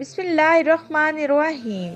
बिस्मिल्लाहिर्रहमानिर्रहीम।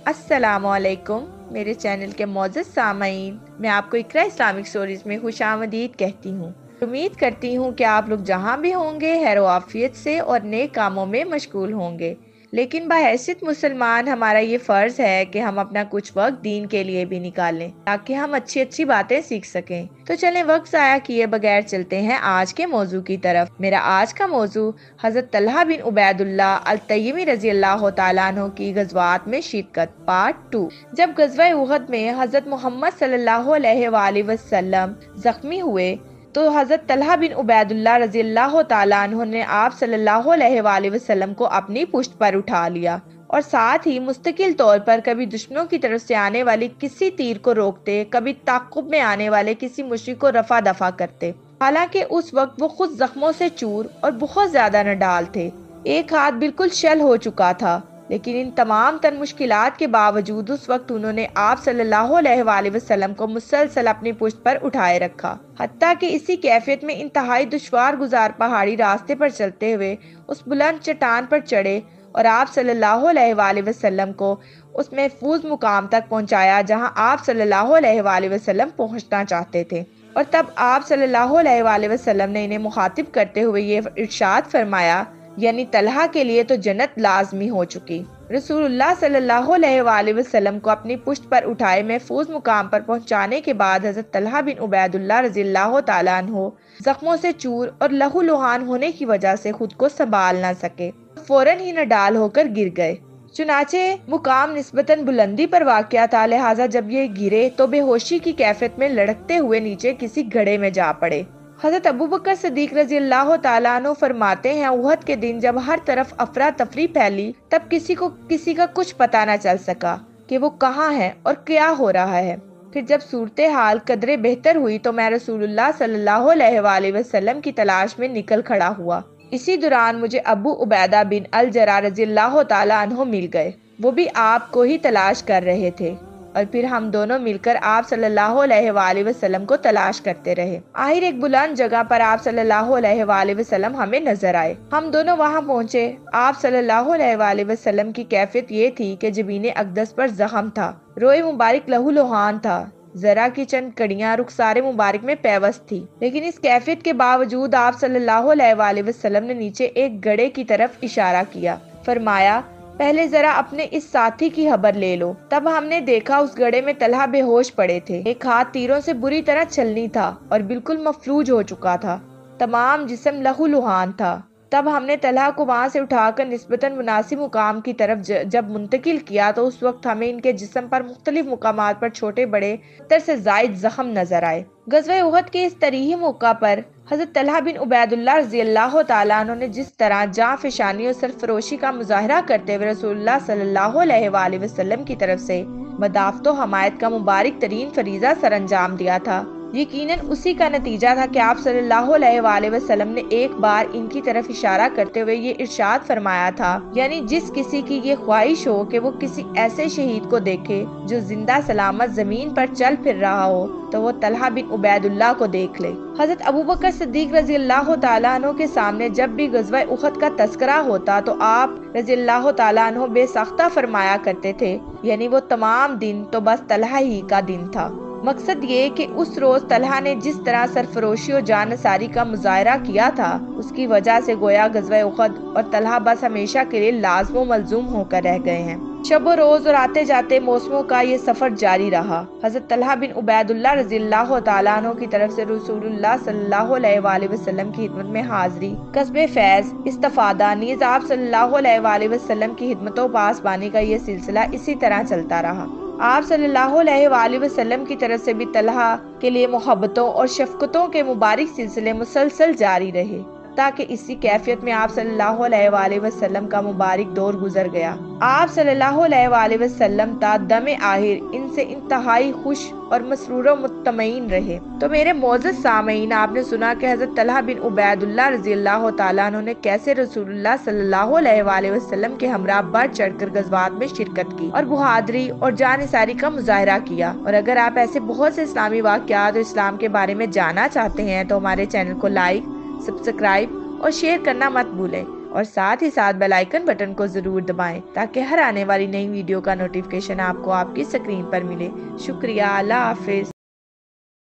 अस्सलामुअलैकुम मेरे चैनल के मोअज़्ज़ज़ सामईन, मैं आपको इकरा इस्लामिक स्टोरीज में खुशामदीद कहती हूँ। उम्मीद करती हूँ कि आप लोग जहाँ भी होंगे खैर आफियत से और नेक कामों में मशगूल होंगे। लेकिन बहैसियत मुसलमान हमारा ये फ़र्ज़ है कि हम अपना कुछ वक्त दीन के लिए भी निकालें ताकि हम अच्छी अच्छी बातें सीख सकें। तो चलें वक्त ज़ाया किए बगैर चलते हैं आज के मौजू की तरफ। मेरा आज का मौजू हज़रत तलहा बिन उबैदुल्लाह अल तय्यमी रज़ी अल्लाह तआला अन्हु की गज़वात में शिरकत पार्ट 2। जब गज़वा उहद में हज़रत मोहम्मद सल्लल्लाहु अलैहि वसल्लम जख्मी हुए तो हज़रत तलहा बिन उबैदुल्लाह रज़ी अल्लाह तआला अन्हु ने आप सल्लल्लाहु अलैहि वसल्लम को अपनी पुश्त पर उठा लिया और साथ ही मुस्तकिल तौर पर कभी दुश्मनों की तरफ से आने वाली किसी तीर को रोकते, कभी ताक़ुब में आने वाले किसी मुशरिक को रफा दफा करते। हालांकि उस वक्त वो खुद जख्मों से चूर और बहुत ज्यादा नडाल थे। एक हाथ बिल्कुल शल हो चुका था, लेकिन इन तमाम तर मुश्किलात के बावजूद उस वक्त उन्होंने आप सल्लल्लाहु अलैहि वसल्लम को मुसलसल अपनी पुश्त पर उठाए रखा। हत्ता कि इसी कैफियत में इंतहाई दुश्वार गुजार पहाड़ी रास्ते पर चलते हुए उस बुलंद चट्टान पर चढ़े और आप सल्लल्लाहु अलैहि वसल्लम को उस महफूज मुकाम तक पहुंचाया जहां आप सल्लल्लाहु अलैहि वसल्लम पहुंचना चाहते थे। और तब आप सल्लल्लाहु अलैहि वसल्लम ने इन्हें मुखातिब करते हुए ये इरशाद फरमाया, यानी तलहा के लिए तो जन्नत लाजमी हो चुकी। रसूलुल्लाह सल्लल्लाहु अलैहि वसल्लम को अपनी पुश्त पर उठाए महफूज मुकाम पर पहुंचाने के बाद हज़रत तलहा बिन उबैदुल्लाह रज़ी अल्लाह तआला अन्हु जख्मों से चूर और लहू लुहान होने की वजह से खुद को संभाल न सके, फौरन ही नडाल होकर गिर गए। चुनाचे मुकाम निस्बतन बुलंदी पर वाक़या था, लिहाजा जब ये गिरे तो बेहोशी की कैफियत में लड़कते हुए नीचे किसी घड़े में जा पड़े। हज़रत अबू बकर सिद्दीक रज़ी अल्लाह तआला अन्हु फरमाते हैं, उहद के दिन जब हर तरफ अफरा तफरी फैली तब किसी का कुछ पता न चल सका कि वो कहाँ है और क्या हो रहा है। फिर जब सूरत हाल कदरे बेहतर हुई तो मैं रसूलुल्लाह सल्लल्लाहु अलैहि वसल्लम की तलाश में निकल खड़ा हुआ। इसी दौरान मुझे अबू उबैदा बिन अल जर्राह रज़ी अल्लाह तआला अन्हु मिल गए। वो भी आपको ही तलाश कर रहे थे और फिर हम दोनों मिलकर आप सल्लल्लाहु अलैहि वसल्लम को तलाश करते रहे। आखिर एक बुलंद जगह पर आप सल्लल्लाहु अलैहि वसल्लम हमें नजर आए। हम दोनों वहां पहुंचे। आप सल्लल्लाहु अलैहि वसल्लम की कैफियत ये थी कि जबीन अक़दस पर जख्म था, रोए मुबारक लहू लुहान था, जरा की चंद कड़ियां रुखसारे मुबारक में पैवस्त थी। लेकिन इस कैफियत के बावजूद आप सल्लल्लाहु अलैहि वसल्लम ने नीचे एक गड़े की तरफ इशारा किया, फरमाया, पहले जरा अपने इस साथी की खबर ले लो। तब हमने देखा उस गड्ढे में तलहा बेहोश पड़े थे। एक हाथ तीरों से बुरी तरह छलनी था और बिल्कुल मफलूज हो चुका था, तमाम जिस्म लहू लुहान था। तब हमने तलहा को वहां से उठाकर निस्बतन मुनासिब मुकाम की तरफ जब मुंतकिल किया तो उस वक्त हमें इनके जिस्म पर मुख्तलिफ मुकामात पर छोटे बड़े 70 से जायद जख्म नजर आए। गज़वा उहद के इस तरीही मौका पर हज़रत तलहा बिन उबैदुल्लाह रज़ी अल्लाह तआला अन्हु ने जिस तरह जाँ फ़िशानी और सरफरोशी का मुजाहरा करते हुए रसूलुल्लाह सल्लल्लाहु अलैहि वसल्लम की तरफ से मदाफ़त व हमायत का मुबारक तरीन फरीज़ा सरअंजाम दिया था, यकीनन उसी का नतीजा था कि आप सल्लल्लाहु अलैहि वसल्लम ने एक बार इनकी तरफ इशारा करते हुए ये इरशाद फरमाया था, यानी जिस किसी की ये ख्वाहिश हो कि वो किसी ऐसे शहीद को देखे जो जिंदा सलामत जमीन पर चल फिर रहा हो तो वो तलहा बिन उबैदुल्लाह को देख ले। हज़रत अबू बकर सिद्दीक रज़ी अल्लाह तआला अन्हु के सामने जब भी गज़वा उहद का तस्करा होता तो आप रज़ी अल्लाह तआला अन्हु बेसाख्ता फरमाया करते थे, यानी वो तमाम दिन तो बस तलहा ही का दिन था। मकसद ये कि उस रोज तलहा ने जिस तरह सरफरोशी और जानसारी का मुजाहरा किया था उसकी वजह से गोया गज़वा उहद और तलहा बस हमेशा के लिए लाज़िम मलजूम होकर रह गए हैं। शब व रोज और आते जाते मौसमों का ये सफर जारी रहा। हज़रत तलहा बिन उबैदुल्लाह रज़ी अल्लाह तआला अन्हु की तरफ से रसूलुल्लाह सल्लल्लाहु अलैहि वसल्लम की खिदमत में हाजिरी, कस्बे फैज, इस्तिफादा, नीज़ आप सल्लल्लाहु अलैहि वसल्लम की खिदमत व पासबानी का ये सिलसिला इसी तरह चलता रहा। आप सल्लल्लाहु अलैहि वसल्लम की तरफ से भी तलहा के लिए मोहब्बतों और शफ़क़तों के मुबारक सिलसिले मुसलसल जारी रहे ताकि इसी कैफियत में आप सल्लल्लाहु अलैहि वसल्लम का मुबारक दौर गुजर गया। आप सल्लल्लाहु अलैहि वसल्लम ता दमे आखिर इनसे इंतहाई खुश और मसरूर व मुत्तमईन रहे। तो मेरे मोअज़्ज़ज़ सामईन, आपने सुना कि हज़रत तलहा बिन उबैदुल्लाह रज़ी अल्लाह तआला अन्हु ने कैसे रसूलुल्लाह सल्लल्लाहु अलैहि वसल्लम के हमरा बढ़ चढ़कर गज़वात में शिरकत की और बहादुरी और जानिसारी का मुजाहरा किया। और अगर आप ऐसे बहुत से इस्लामी वाक़यात और इस्लाम के बारे में जानना चाहते हैं तो हमारे चैनल को लाइक, सब्सक्राइब और शेयर करना मत भूलें। اور ساتھ ہی ساتھ بیل آئیکن بٹن کو ضرور دبائیں تاکہ ہر آنے والی نئی ویڈیو کا نوٹیفیکیشن آپ کو آپ کی اسکرین پر ملے۔ شکریہ، اللہ حافظ۔